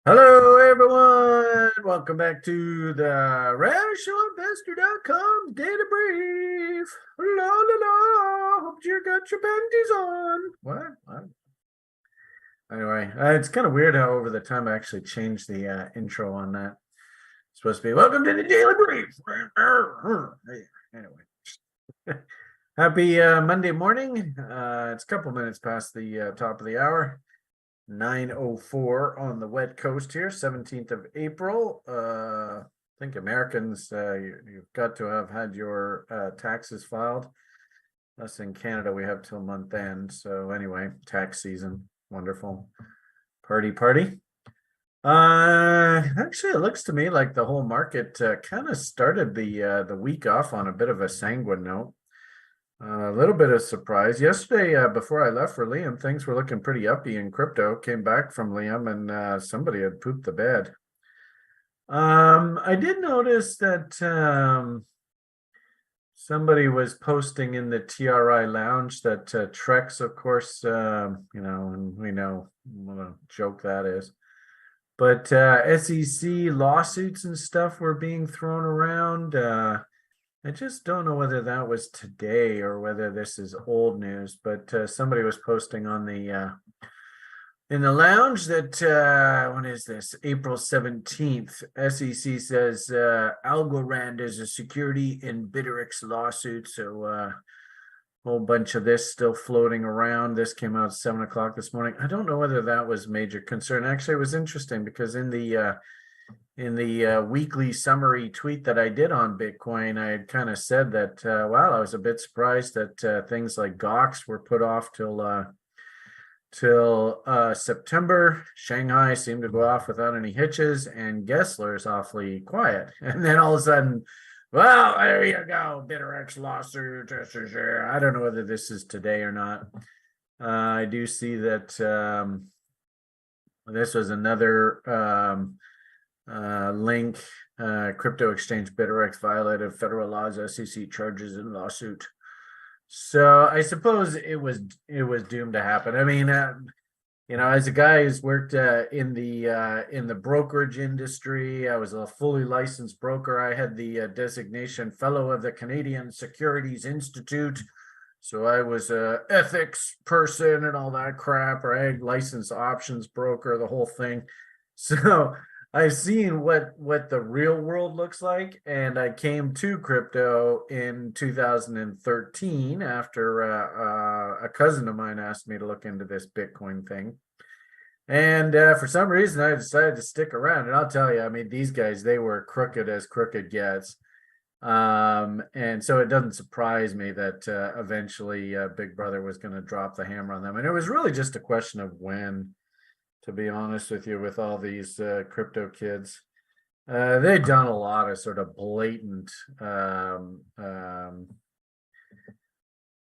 Hello, everyone. Welcome back to the RadishowInvestor.com data brief. La la la. Hope you got your panties on. What? Anyway, it's kind of weird how over the time I actually changed the intro on that. It's supposed to be welcome to the daily brief. Anyway, happy Monday morning. It's a couple minutes past the top of the hour. 9:04 on the wet coast here, 17th of April. I think Americans, you've got to have had your taxes filed. Us in Canada, we have till month end. So anyway, tax season, wonderful. Party. Actually, it looks to me like the whole market kind of started the week off on a bit of a sanguine note. A little bit of surprise. Yesterday, before I left for Liam, things were looking pretty uppy in crypto. Came back from Liam and somebody had pooped the bed. I did notice that somebody was posting in the TRI lounge that Trex, of course, and we know what a joke that is. But SEC lawsuits and stuff were being thrown around. I just don't know whether that was today or whether this is old news, but somebody was posting on the in the lounge that when is this? April 17th. SEC says Algorand is a security in Bittrex lawsuit. So a whole bunch of this still floating around. This came out at 7 o'clock this morning. I don't know whether that was major concern. Actually, it was interesting because in the weekly summary tweet that I did on Bitcoin, I had kind of said that, wow, I was a bit surprised that things like GOX were put off till September. Shanghai seemed to go off without any hitches, and Gessler is awfully quiet. And then all of a sudden, well, there you go, Bittrex lawsuit. I don't know whether this is today or not. I do see that this was another link. Crypto exchange Bittrex violated federal laws, SEC charges in lawsuit. So I suppose it was doomed to happen. I mean, as a guy who's worked in the brokerage industry, I was a fully licensed broker. I had the designation fellow of the Canadian Securities Institute. So I was a ethics person and all that crap, right? Licensed options broker, the whole thing. So I've seen what the real world looks like, and I came to crypto in 2013 after a cousin of mine asked me to look into this Bitcoin thing. And for some reason, I decided to stick around. And I'll tell you, I mean, these guys, they were crooked as crooked gets. And so it doesn't surprise me that eventually Big Brother was going to drop the hammer on them. And it was really just a question of when, to be honest with you, with all these crypto kids. They've done a lot of sort of blatant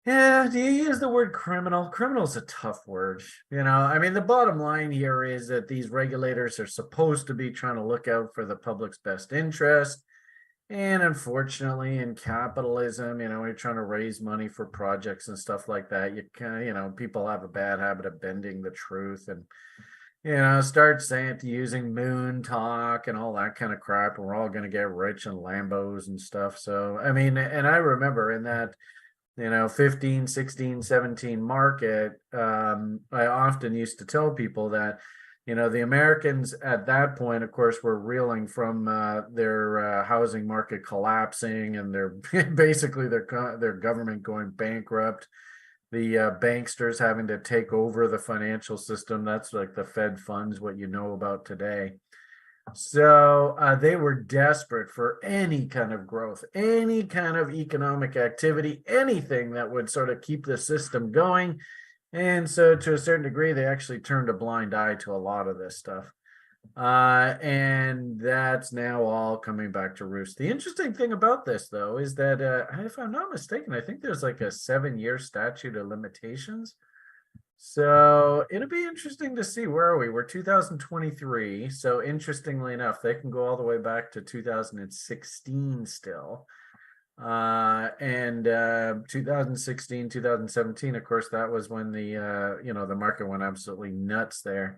yeah, do you use the word criminal? Criminal is a tough word. I mean, the bottom line here is that these regulators are supposed to be trying to look out for the public's best interest. And unfortunately, in capitalism, we're trying to raise money for projects and stuff like that. You can, people have a bad habit of bending the truth and start saying using moon talk and all that kind of crap, and we're all going to get rich in Lambos and stuff. So, I mean, and I remember in that, 15, 16, 17 market, I often used to tell people that, the Americans at that point, of course, were reeling from their housing market collapsing and their basically their government going bankrupt, the banksters having to take over the financial system. That's like the Fed funds, what you know about today. So they were desperate for any kind of growth, any kind of economic activity, anything that would sort of keep the system going. And so to a certain degree, they actually turned a blind eye to a lot of this stuff. And that's now all coming back to roost. The interesting thing about this, though, is that if I'm not mistaken, I think there's like a 7-year statute of limitations. So it'll be interesting to see, where are we? We're 2023. So interestingly enough, they can go all the way back to 2016 still. And 2016, 2017, of course, that was when the market went absolutely nuts there.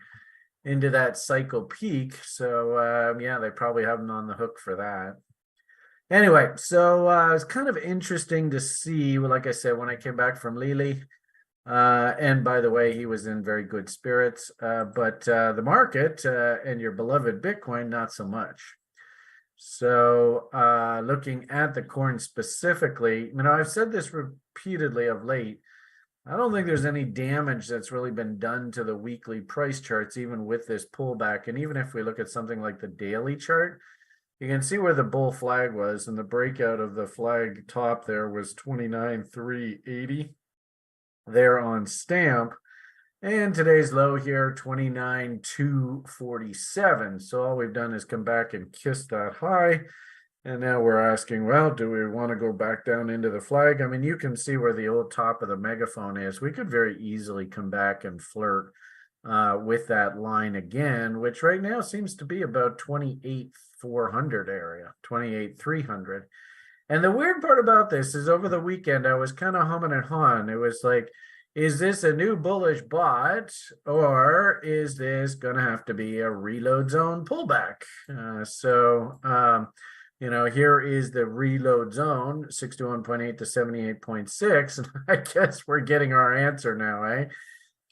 into that cycle peak. So yeah, they probably have them on the hook for that. Anyway, so it's kind of interesting to see, like I said, when I came back from Lily, and by the way, he was in very good spirits, but the market and your beloved Bitcoin, not so much. So looking at the coin specifically, I've said this repeatedly of late. I don't think there's any damage that's really been done to the weekly price charts, even with this pullback. And even if we look at something like the daily chart, you can see where the bull flag was, and the breakout of the flag top there was 29,380 there on stamp. And today's low here, 29,247. So all we've done is come back and kiss that high. And now we're asking, well, do we want to go back down into the flag? I mean, you can see where the old top of the megaphone is. We could very easily come back and flirt with that line again, which right now seems to be about 28,400 area, 28,300. And the weird part about this is over the weekend, I was kind of humming and hawing. It was like, is this a new bullish bot, or is this going to have to be a reload zone pullback? Here is the reload zone, 61.8 to 78.6. And I guess we're getting our answer now, eh?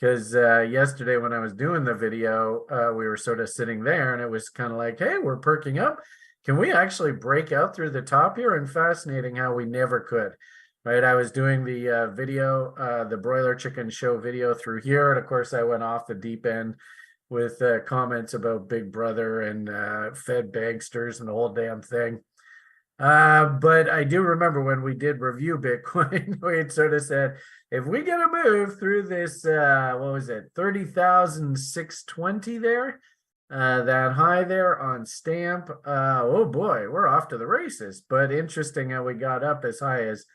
Because yesterday when I was doing the video, we were sort of sitting there and it was kind of like, hey, we're perking up. Can we actually break out through the top here? And fascinating how we never could, right? I was doing the video, the broiler chicken show video through here. And of course, I went off the deep end with comments about Big Brother and Fed banksters and the whole damn thing. But I do remember when we did review Bitcoin, we had sort of said, if we get a move through this, what was it, 30,620 there, that high there on stamp, oh boy, we're off to the races. But interesting how we got up as high as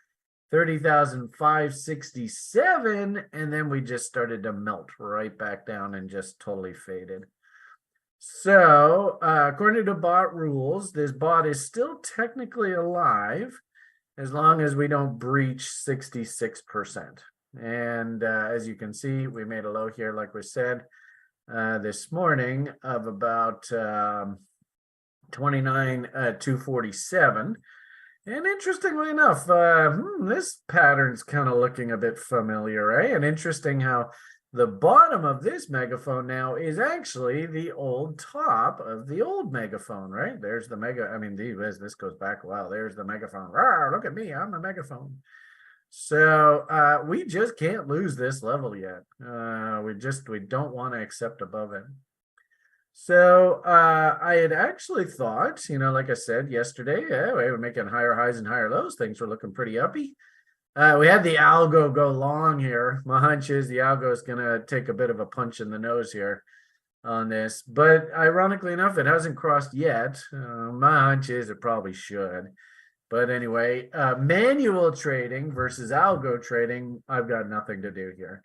30,567, and then we just started to melt right back down and just totally faded. So according to bot rules, this bot is still technically alive as long as we don't breach 66%. And as you can see, we made a low here, like we said, this morning of about 29,247. And interestingly enough, this pattern's kind of looking a bit familiar, right? And interesting how the bottom of this megaphone now is actually the old top of the old megaphone, right? There's the this goes back a while. There's the megaphone. Rawr, look at me, I'm a megaphone. So we just can't lose this level yet. We don't want to accept above it. So I had actually thought, like I said yesterday, we were making higher highs and higher lows. Things were looking pretty uppy. We had the algo go long here. My hunch is the algo is going to take a bit of a punch in the nose here on this. But ironically enough, it hasn't crossed yet. My hunch is it probably should. But anyway, manual trading versus algo trading, I've got nothing to do here.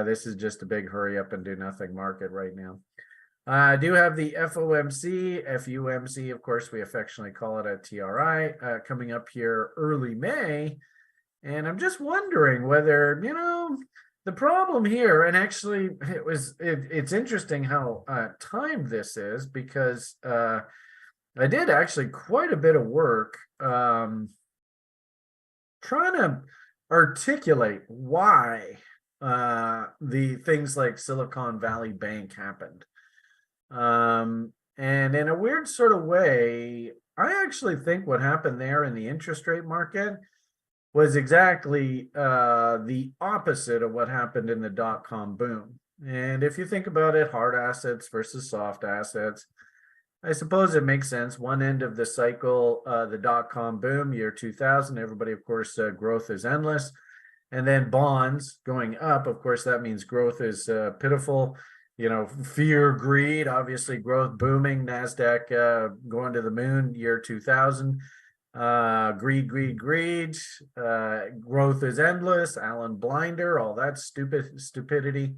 This is just a big hurry up and do nothing market right now. I do have the FOMC, of course, we affectionately call it a TRI, coming up here early May. And I'm just wondering whether, the problem here, and actually it's interesting how timed this is, because I did actually quite a bit of work trying to articulate why the things like Silicon Valley Bank happened. And in a weird sort of way, I actually think what happened there in the interest rate market was exactly the opposite of what happened in the dot-com boom. And if you think about it, hard assets versus soft assets, I suppose it makes sense. One end of the cycle, the dot-com boom, year 2000, everybody, of course, growth is endless. And then bonds going up, of course, that means growth is pitiful. Fear, greed, obviously growth booming, NASDAQ going to the moon, year 2000. Greed, growth is endless, Alan Blinder, all that stupidity.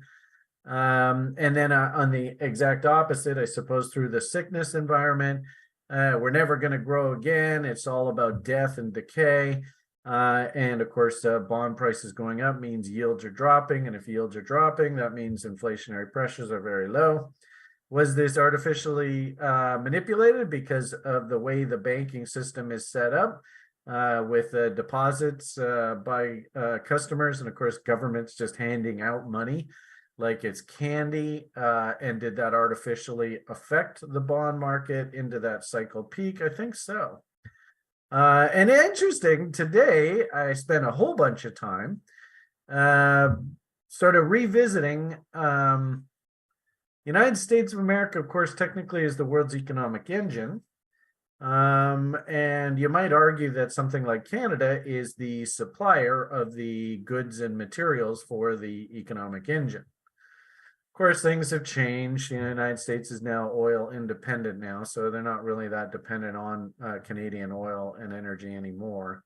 And then on the exact opposite, I suppose, through the sickness environment, we're never going to grow again. It's all about death and decay. And of course, bond prices going up means yields are dropping. And if yields are dropping, that means inflationary pressures are very low. Was this artificially manipulated because of the way the banking system is set up with deposits by customers, and of course governments just handing out money like it's candy? And did that artificially affect the bond market into that cycle peak? I think so. And interesting, today I spent a whole bunch of time sort of revisiting United States of America, of course, technically is the world's economic engine. And you might argue that something like Canada is the supplier of the goods and materials for the economic engine. Of course, things have changed. The United States is now oil independent now, so they're not really that dependent on Canadian oil and energy anymore.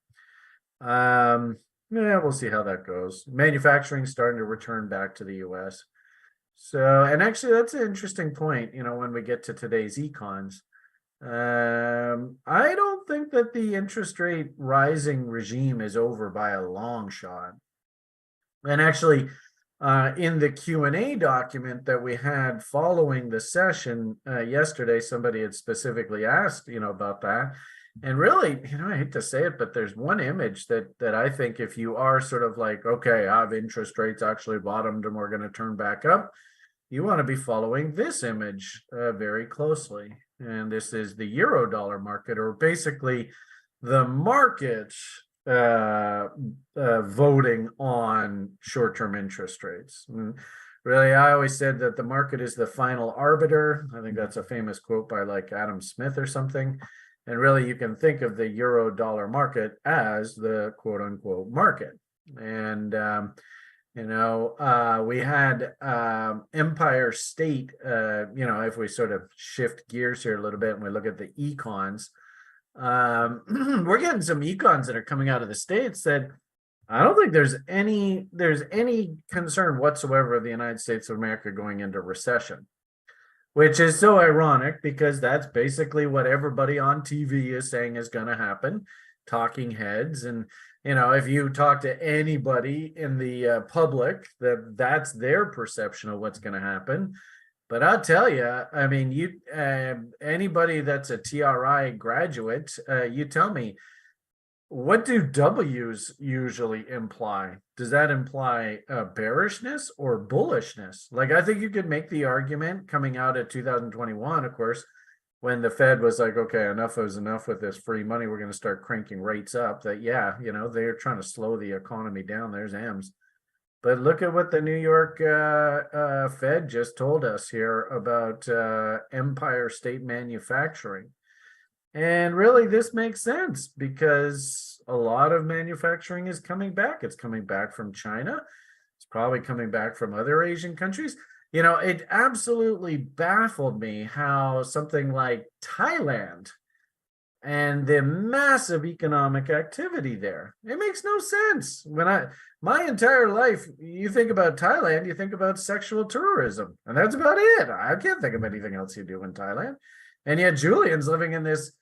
Yeah, we'll see how that goes. Manufacturing starting to return back to the US. So, and actually that's an interesting point, when we get to today's econs. I don't think that the interest rate rising regime is over by a long shot. And actually, in the Q&A document that we had following the session yesterday, somebody had specifically asked, about that. And really, I hate to say it, but there's one image that I think if you are sort of like, okay, have interest rates actually bottomed and we're going to turn back up, you want to be following this image very closely. And this is the Eurodollar market, or basically the market voting on short-term interest rates. And really, I always said that the market is the final arbiter. I think that's a famous quote by like Adam Smith or something. And really, you can think of the Eurodollar market as the quote-unquote market. And we had Empire State, if we sort of shift gears here a little bit and we look at the econs, we're getting some econs that are coming out of the States that I don't think there's any concern whatsoever of the United States of America going into recession, which is so ironic because that's basically what everybody on TV is saying is going to happen, talking heads. And if you talk to anybody in the public, that's their perception of what's going to happen. But I'll tell you, I mean, anybody that's a TRI graduate, you tell me, what do W's usually imply? Does that imply bearishness or bullishness? Like, I think you could make the argument coming out of 2021, of course, when the Fed was like, okay, enough is enough with this free money, we're going to start cranking rates up, that, yeah, they're trying to slow the economy down. There's M's. But look at what the New York Fed just told us here about Empire State Manufacturing. And really, this makes sense because a lot of manufacturing is coming back. It's coming back from China. It's probably coming back from other Asian countries. It absolutely baffled me how something like Thailand and the massive economic activity there, it makes no sense. My entire life, you think about Thailand, you think about sexual tourism, and that's about it. I can't think of anything else you do in Thailand. And yet Julian's living in this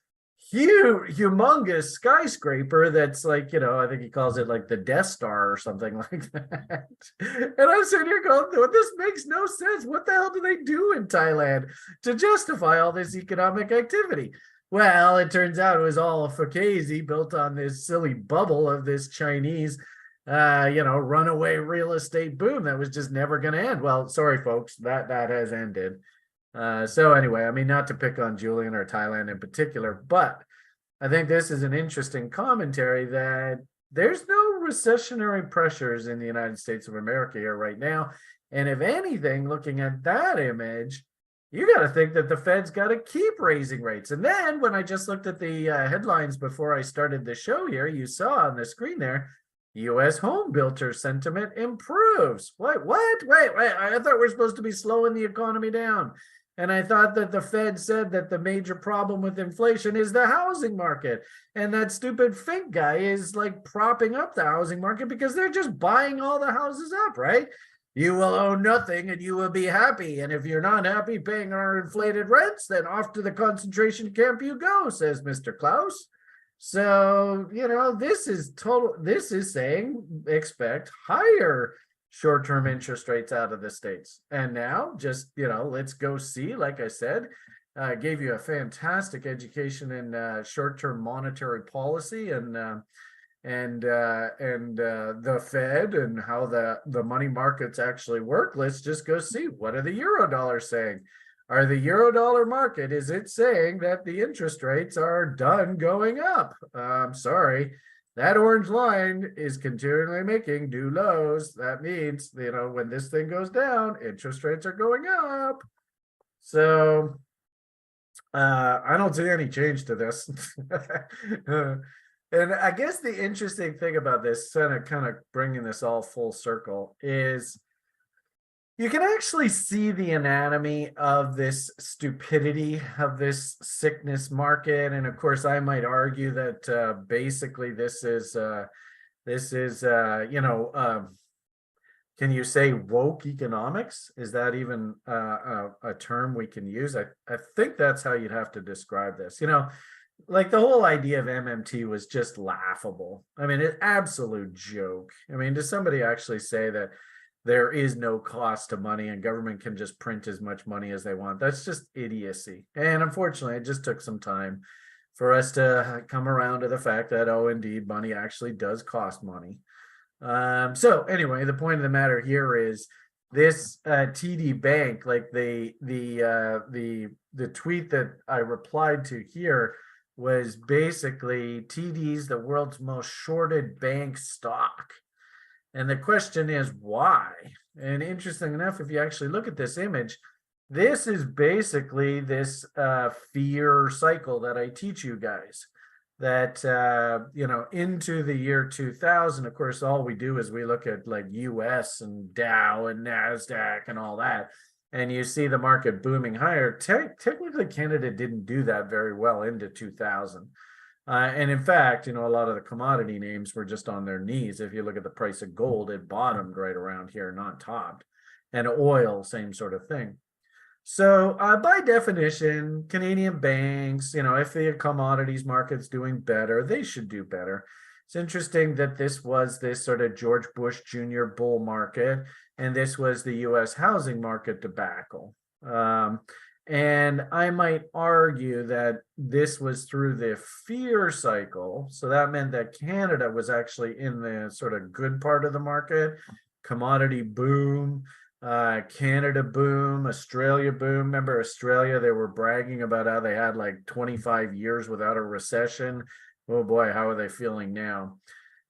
huge, humongous skyscraper that's like, I think he calls it like the Death Star or something like that. And I'm sitting here going, this makes no sense. What the hell do they do in Thailand to justify all this economic activity? Well, it turns out it was all a fugazi built on this silly bubble of this Chinese, runaway real estate boom that was just never going to end. Well, sorry, folks, that has ended. So anyway, I mean, not to pick on Julian or Thailand in particular, but I think this is an interesting commentary that there's no recessionary pressures in the United States of America here right now. And if anything, looking at that image, you got to think that the Fed's got to keep raising rates. And then when I just looked at the headlines before I started the show here, you saw on the screen there, U.S. home builder sentiment improves. What? Wait, I thought we're supposed to be slowing the economy down. And I thought that the Fed said that the major problem with inflation is the housing market. And that stupid Fink guy is like propping up the housing market because they're just buying all the houses up, right? You will own nothing and you will be happy. And if you're not happy paying our inflated rents, then off to the concentration camp you go, says Mr. Klaus. So, this is saying expect higher short-term interest rates out of the States. And now just, let's go see, like I said, gave you a fantastic education in short-term monetary policy and the Fed and how the money markets actually work. Let's just go see, what are the Eurodollar saying? Are the Eurodollar market, is it saying that the interest rates are done going up? I'm sorry, that orange line is continually making new lows. That means, when this thing goes down, interest rates are going up. So I don't see any change to this. And I guess the interesting thing about this, kind of bringing this all full circle, is you can actually see the anatomy of this stupidity of this sickness market. And of course, I might argue that basically this is can you say woke economics? Is that even a term we can use? I think that's how you'd have to describe this. Like the whole idea of MMT was just laughable. I mean, an absolute joke. I mean, does somebody actually say that there is no cost to money and government can just print as much money as they want? That's just idiocy. And unfortunately, it just took some time for us to come around to the fact that, oh, indeed, money actually does cost money. So anyway, the point of the matter here is this TD Bank, like the tweet that I replied to here was basically TD's the world's most shorted bank stock. And the question is why? And interesting enough, if you actually look at this image, this is basically this fear cycle that I teach you guys. That, into the year 2000, of course, all we do is we look at like US and Dow and NASDAQ and all that. And you see the market booming higher. Technically, Canada didn't do that very well into 2000. And in fact, a lot of the commodity names were just on their knees. If you look at the price of gold, it bottomed right around here, not topped. And oil, same sort of thing. So by definition, Canadian banks, if the commodities market's doing better, they should do better. It's interesting that this was this sort of George Bush Jr. bull market, and this was the U.S. housing market debacle. And I might argue that this was through the fear cycle. So that meant that Canada was actually in the sort of good part of the market, commodity boom, Canada boom, Australia boom. Remember Australia, they were bragging about how they had like 25 years without a recession. Oh boy, how are they feeling now?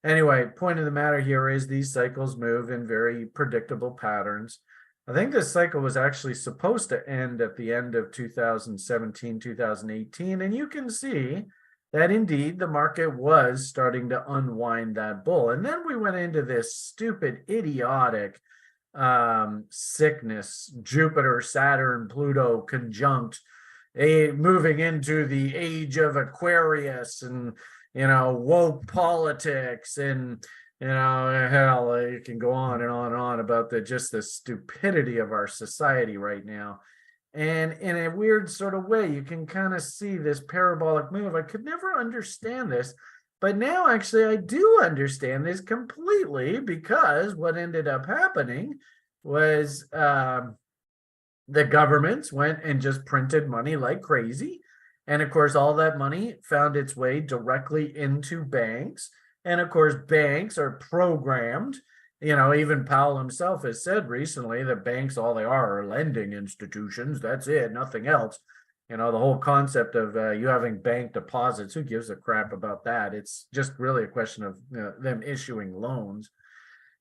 Anyway, point of the matter here is these cycles move in very predictable patterns. I think this cycle was actually supposed to end at the end of 2017, 2018, and you can see that indeed the market was starting to unwind that bull. And then we went into this stupid, idiotic sickness, Jupiter, Saturn, Pluto conjunct, moving into the age of Aquarius and, woke politics and, hell, you can go on and on and on about just the stupidity of our society right now. And in a weird sort of way, you can kind of see this parabolic move. I could never understand this, but now actually I do understand this completely, because what ended up happening was the governments went and just printed money like crazy. And of course, all that money found its way directly into banks. And of course, banks are programmed. Even Powell himself has said recently that banks, all they are lending institutions. That's it, nothing else. The whole concept of you having bank deposits, who gives a crap about that? It's just really a question of them issuing loans.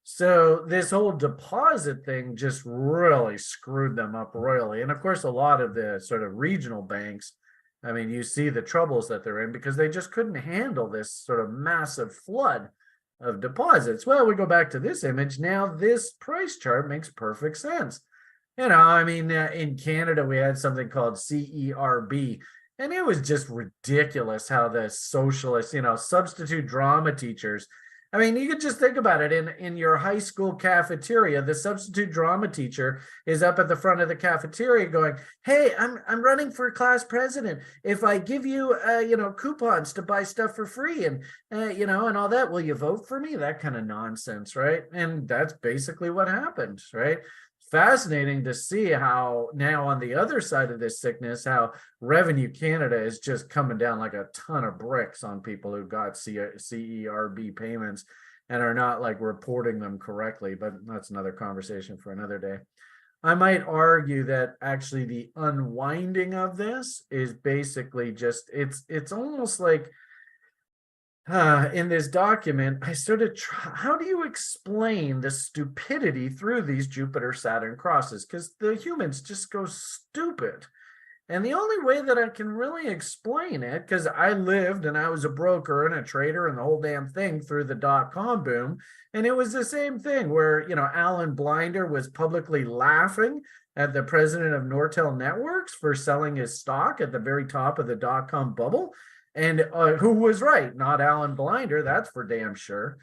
So this whole deposit thing just really screwed them up royally. And of course, a lot of the sort of regional banks, I mean, you see the troubles that they're in because they just couldn't handle this sort of massive flood of deposits. Well, we go back to this image. Now, this price chart makes perfect sense. In Canada, we had something called CERB, and it was just ridiculous how the socialists, substitute drama teachers, I mean, you could just think about it in your high school cafeteria. The substitute drama teacher is up at the front of the cafeteria going, "Hey, I'm running for class president. If I give you coupons to buy stuff for free and and all that, will you vote for me?" That kind of nonsense, right? And that's basically what happened, right? Fascinating to see how now on the other side of this sickness, how Revenue Canada is just coming down like a ton of bricks on people who got CERB payments and are not like reporting them correctly. But that's another conversation for another day. I might argue that actually the unwinding of this is basically just it's almost like in this document, I sort of how do you explain the stupidity through these Jupiter-Saturn crosses? Because the humans just go stupid. And the only way that I can really explain it, because I lived and I was a broker and a trader and the whole damn thing through the dot-com boom. And it was the same thing where, Alan Blinder was publicly laughing at the president of Nortel Networks for selling his stock at the very top of the dot-com bubble. And who was right? Not Alan Blinder, that's for damn sure.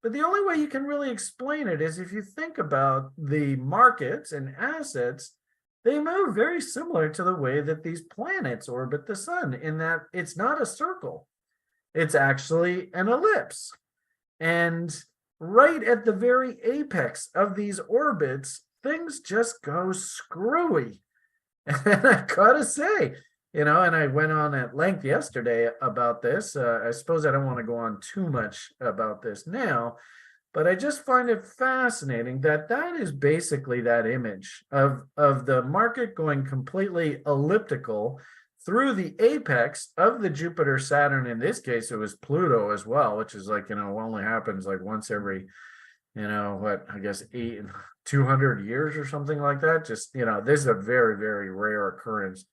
But the only way you can really explain it is if you think about the markets and assets, they move very similar to the way that these planets orbit the sun, in that it's not a circle. It's actually an ellipse. And right at the very apex of these orbits, things just go screwy. And I gotta say, and I went on at length yesterday about this. I suppose I don't want to go on too much about this now, but I just find it fascinating that that is basically that image of the market going completely elliptical through the apex of the Jupiter Saturn. In this case, it was Pluto as well, which is like, only happens like once every, I guess 200 years or something like that. Just, this is a very, very rare occurrence.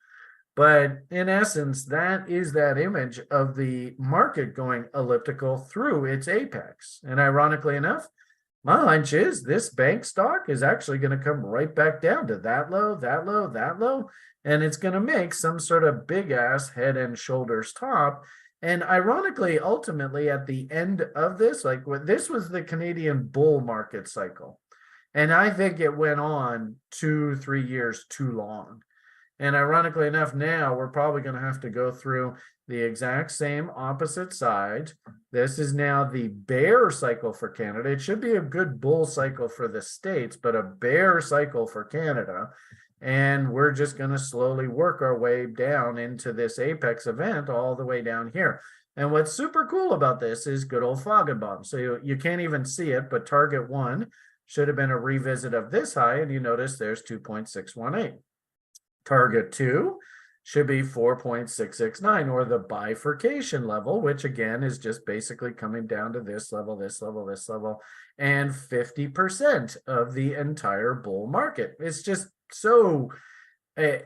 But in essence, that is that image of the market going elliptical through its apex. And ironically enough, my hunch is this bank stock is actually going to come right back down to that low, that low, that low. And it's going to make some sort of big ass head and shoulders top. And ironically, ultimately at the end of this, this was the Canadian bull market cycle. And I think it went on 2-3 years too long. And ironically enough, now we're probably going to have to go through the exact same opposite side. This is now the bear cycle for Canada. It should be a good bull cycle for the States, but a bear cycle for Canada. And we're just going to slowly work our way down into this apex event all the way down here. And what's super cool about this is good old Foggenbaum. So you can't even see it, but target 1 should have been a revisit of this high. And you notice there's 2.618. Target 2 should be 4.669, or the bifurcation level, which again is just basically coming down to this level, this level, this level, and 50% of the entire bull market. It's just so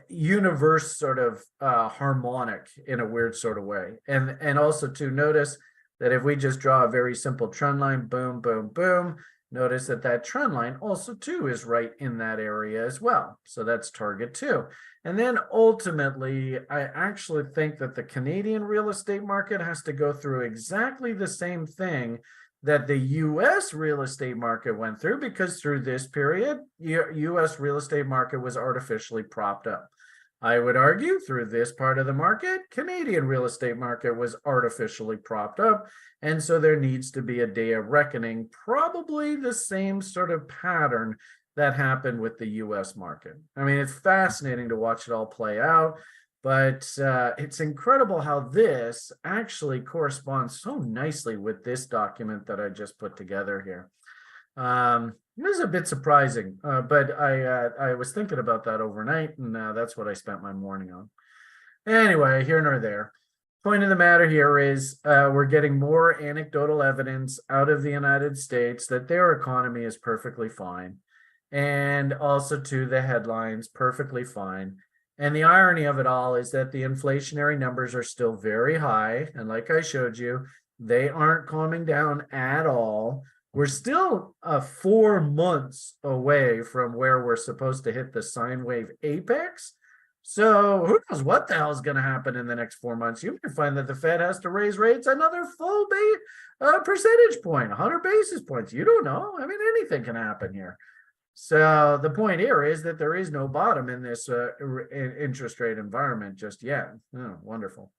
universe sort of harmonic in a weird sort of way. And also to notice that if we just draw a very simple trend line, boom, boom, boom, notice that that trend line also too is right in that area as well. So that's target 2. And then ultimately, I actually think that the Canadian real estate market has to go through exactly the same thing that the US real estate market went through, because through this period, US real estate market was artificially propped up. I would argue through this part of the market, Canadian real estate market was artificially propped up. And so there needs to be a day of reckoning, probably the same sort of pattern that happened with the US market. I mean, it's fascinating to watch it all play out, but it's incredible how this actually corresponds so nicely with this document that I just put together here. It was a bit surprising, but I was thinking about that overnight, and that's what I spent my morning on. Anyway, here nor there. Point of the matter here is we're getting more anecdotal evidence out of the United States that their economy is perfectly fine, and also to the headlines, perfectly fine. And the irony of it all is that the inflationary numbers are still very high, and like I showed you, they aren't calming down at all. We're still 4 months away from where we're supposed to hit the sine wave apex. So who knows what the hell is going to happen in the next 4 months? You may find that the Fed has to raise rates another full percentage point, 100 basis points. You don't know. I mean, anything can happen here. So the point here is that there is no bottom in this interest rate environment just yet. Oh, wonderful.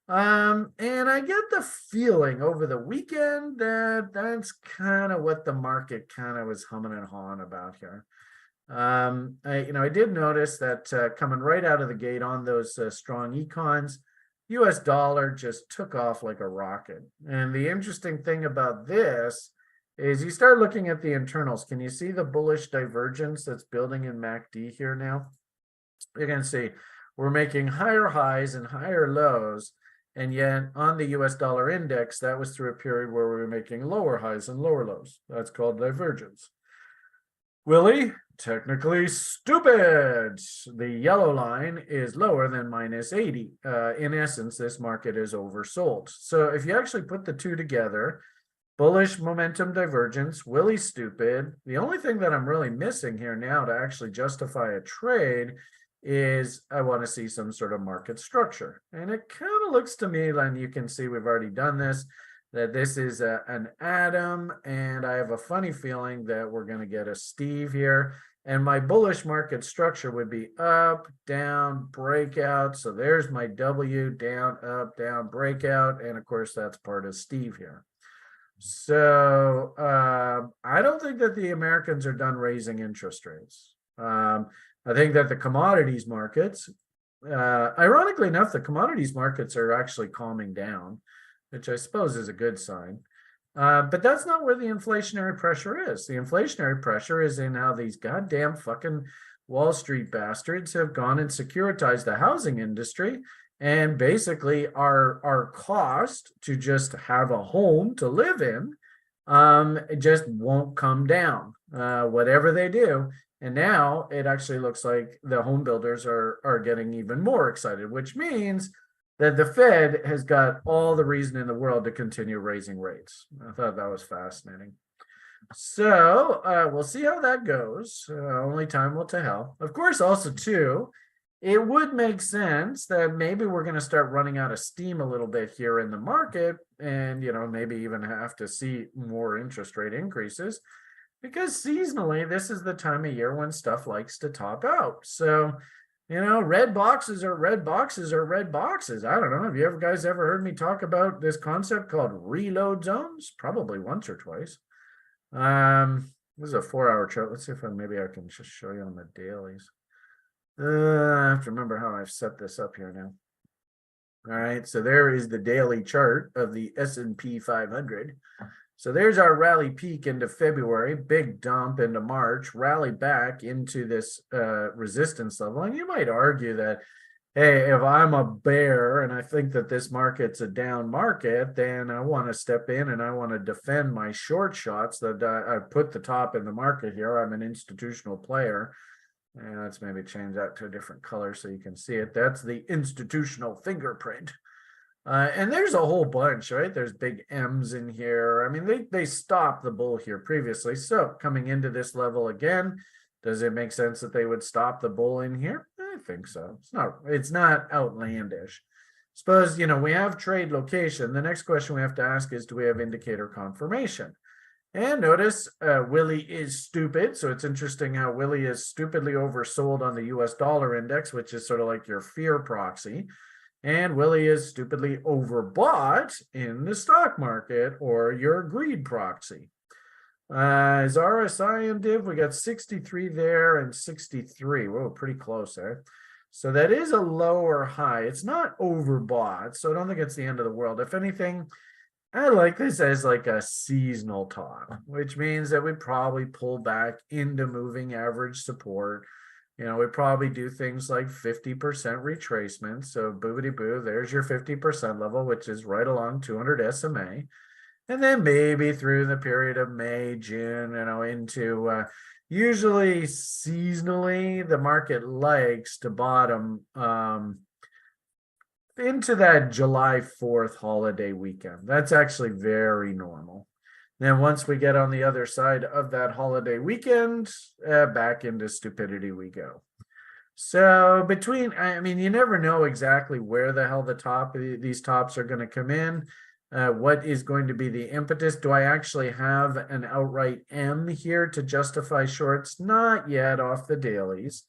And I get the feeling over the weekend that that's kind of what the market kind of was humming and hawing about here. I did notice that coming right out of the gate on those strong econs, US dollar just took off like a rocket. And the interesting thing about this is you start looking at the internals. Can you see the bullish divergence that's building in MACD here now? You can see we're making higher highs and higher lows. And yet on the US dollar index, that was through a period where we were making lower highs and lower lows. That's called divergence. Willie, technically stupid. The yellow line is lower than minus 80. In essence, this market is oversold. So if you actually put the two together, bullish momentum divergence, Willie stupid. The only thing that I'm really missing here now to actually justify a trade is I want to see some sort of market structure. And it kind of looks to me, and you can see we've already done this, that this is an atom, and I have a funny feeling that we're going to get a Steve here. And my bullish market structure would be up, down, breakout. So there's my W, down, up, down, breakout. And of course, that's part of Steve here. So I don't think that the Americans are done raising interest rates. I think that the commodities markets, ironically enough, the commodities markets are actually calming down, which I suppose is a good sign. But that's not where the inflationary pressure is. The inflationary pressure is in how these goddamn fucking Wall Street bastards have gone and securitized the housing industry. And basically our cost to just have a home to live in it just won't come down, whatever they do. And now it actually looks like the home builders are getting even more excited, which means that the Fed has got all the reason in the world to continue raising rates. I thought that was fascinating. So we'll see how that goes. Only time will tell. Of course, also too, it would make sense that maybe we're going to start running out of steam a little bit here in the market, and maybe even have to see more interest rate increases, because seasonally this is the time of year when stuff likes to top out. So red boxes are red boxes are red boxes. I don't know. Have you guys ever heard me talk about this concept called reload zones? Probably once or twice. This is a 4-hour chart. Let's see if maybe I can just show you on the dailies. I have to remember how I've set this up here now. All right, so there is the daily chart of the S&P 500. So there's our rally peak into February, big dump into March, rally back into this resistance level. And you might argue that, hey, if I'm a bear and I think that this market's a down market, then I want to step in and I want to defend my short shots that I put the top in the market here. I'm an institutional player. And let's maybe change that to a different color so you can see it. That's the institutional fingerprint. And there's a whole bunch, right? There's big M's in here. I mean, they stopped the bull here previously. So coming into this level again, does it make sense that they would stop the bull in here? I think so. It's not outlandish. Suppose, we have trade location. The next question we have to ask is, do we have indicator confirmation? And notice Willie is stupid. So it's interesting how Willie is stupidly oversold on the US dollar index, which is sort of like your fear proxy. And Willie is stupidly overbought in the stock market, or your greed proxy. As RSI and div, we got 63 there and 63. Whoa, pretty close there. So that is a lower high. It's not overbought, so I don't think it's the end of the world. If anything, I like this as like a seasonal top, which means that we probably pull back into moving average support. We probably do things like 50% retracement. So boobity boo, there's your 50% level, which is right along 200 SMA. And then maybe through the period of May, June, into usually seasonally, the market likes to bottom into that July 4th holiday weekend. That's actually very normal. Then once we get on the other side of that holiday weekend, back into stupidity we go. So I mean, you never know exactly where the hell these tops are going to come in. What is going to be the impetus? Do I actually have an outright M here to justify shorts? Not yet off the dailies.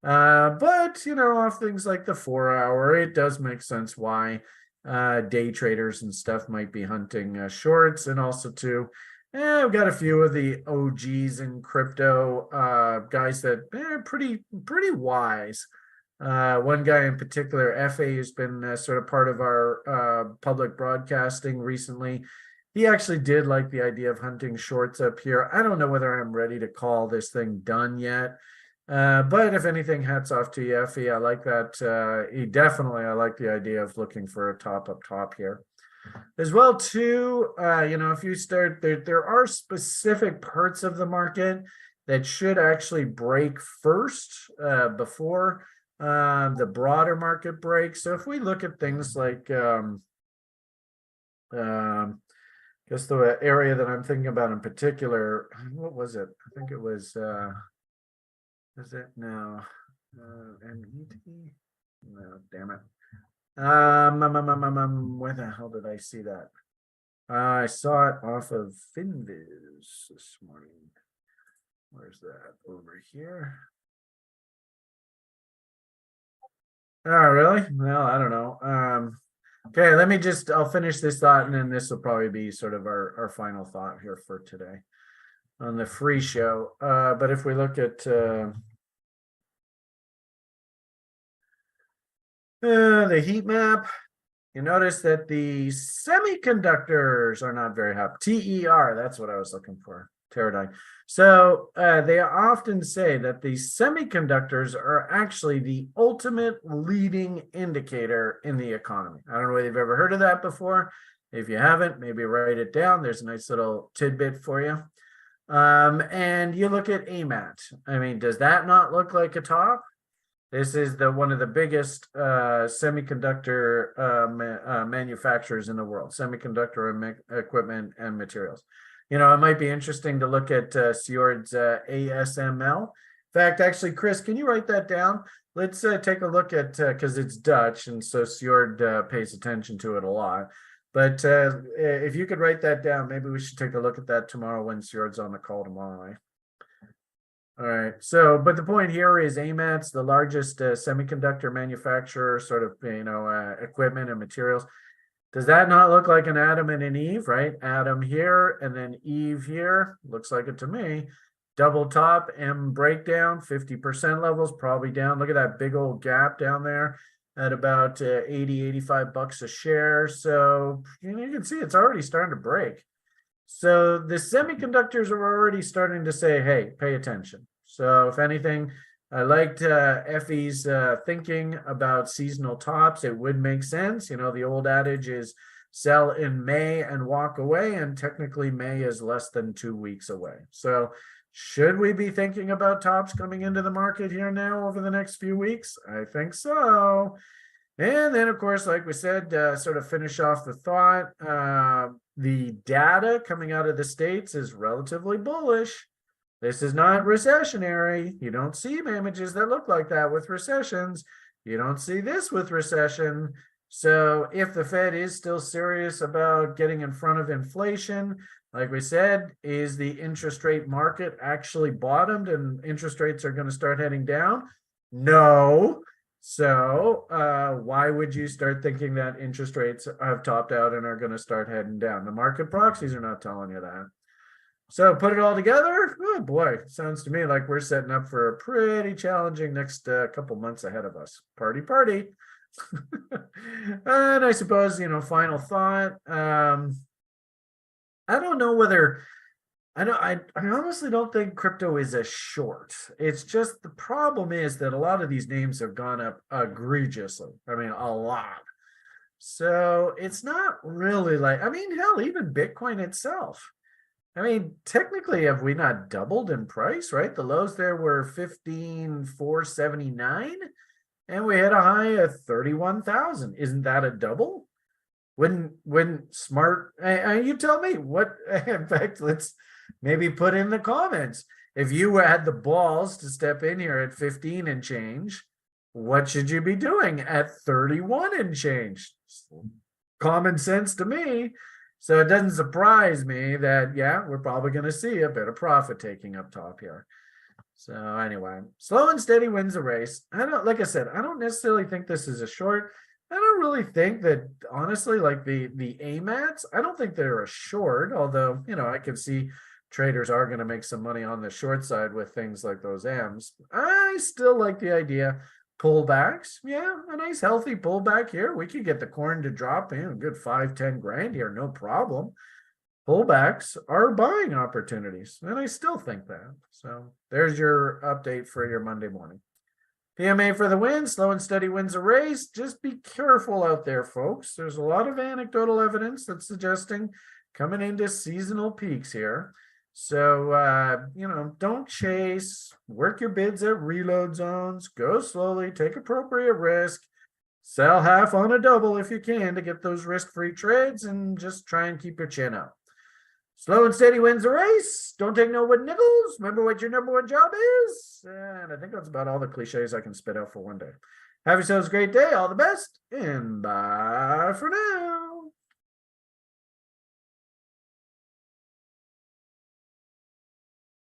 But off things like the 4 hour, it does make sense why day traders and stuff might be hunting shorts, and also too, I've got a few of the OGs in crypto, guys that pretty wise. One guy in particular, FA, has been sort of part of our public broadcasting recently. He actually did like the idea of hunting shorts up here. I don't know whether I'm ready to call this thing done yet. But if anything, hats off to you, Effie. I like that. I like the idea of looking for a top up top here. As well, too, if you start there are specific parts of the market that should actually break first before the broader market breaks. So if we look at things like just the area that I'm thinking about in particular, what was it? I think it was is it no MET? No, damn it. Where the hell did I see that? I saw it off of Finviz this morning. Where's that? Over here. Oh, really? Well, I don't know. Okay, I'll finish this thought, and then this will probably be sort of our final thought here for today on the free show. But if we look at the heat map, you notice that the semiconductors are not very happy. TER, that's what I was looking for. Pterodine. So they often say that the semiconductors are actually the ultimate leading indicator in the economy. I don't know whether you've ever heard of that before. If you haven't, maybe write it down. There's a nice little tidbit for you. And you look at AMAT. I mean, does that not look like a top? This is one of the biggest semiconductor manufacturers in the world, semiconductor equipment and materials. It might be interesting to look at Sjord's ASML. In fact, actually, Chris, can you write that down? Let's take a look at, because it's Dutch, and so Sjord pays attention to it a lot. But if you could write that down, maybe we should take a look at that tomorrow when Sjord's on the call tomorrow. All right. So, but the point here is AMAT's the largest semiconductor manufacturer, sort of, equipment and materials. Does that not look like an Adam and an Eve, right? Adam here and then Eve here. Looks like it to me. Double top, M breakdown, 50% levels, probably down. Look at that big old gap down there at about 85 bucks a share. So you can see it's already starting to break. So the semiconductors are already starting to say, hey, pay attention. So if anything, I liked Effie's thinking about seasonal tops. It would make sense. The old adage is sell in May and walk away, and technically May is less than 2 weeks away. So should we be thinking about tops coming into the market here now over the next few weeks? I think so. And then, of course, like we said, sort of finish off the thought, the data coming out of the States is relatively bullish. This is not recessionary. You don't see images that look like that with recessions. You don't see this with recession. So if the Fed is still serious about getting in front of inflation, like we said, is the interest rate market actually bottomed and interest rates are going to start heading down? No. So why would you start thinking that interest rates have topped out and are going to start heading down? The market proxies are not telling you that. So put it all together, oh boy, sounds to me like we're setting up for a pretty challenging next couple months ahead of us. Party. And I suppose, final thought. I don't know whether I honestly don't think crypto is a short. It's just the problem is that a lot of these names have gone up egregiously. I mean, a lot. So it's not really hell, even Bitcoin itself. I mean, technically, have we not doubled in price, right? The lows there were 15,479, and we hit a high of 31,000. Isn't that a double? Wouldn't smart? You tell me what. In fact, let's maybe put in the comments. if you had the balls to step in here at 15 and change, what should you be doing at 31 and change? Common sense to me. So it doesn't surprise me that, yeah, we're probably going to see a bit of profit taking up top here. So anyway, slow and steady wins the race. I don't, like I said, I don't necessarily think this is a short. I don't really think that, honestly, like the AMATs, I don't think they're a short, although, I can see traders are going to make some money on the short side with things like those M's. I still like the idea. Pullbacks, yeah, a nice healthy pullback here. We could get the corn to drop in a good 5-10 grand here, no problem. Pullbacks are buying opportunities, and I still think that. So there's your update for your Monday morning. PMA for the win, slow and steady wins a race. Just be careful out there, folks. There's a lot of anecdotal evidence that's suggesting coming into seasonal peaks here. So, don't chase, work your bids at reload zones, go slowly, take appropriate risk, sell half on a double if you can to get those risk-free trades, and just try and keep your chin up. Slow and steady wins the race. Don't take no wood nickels. Remember what your number one job is. And I think that's about all the cliches I can spit out for one day. Have yourselves a great day. All the best. And bye for now.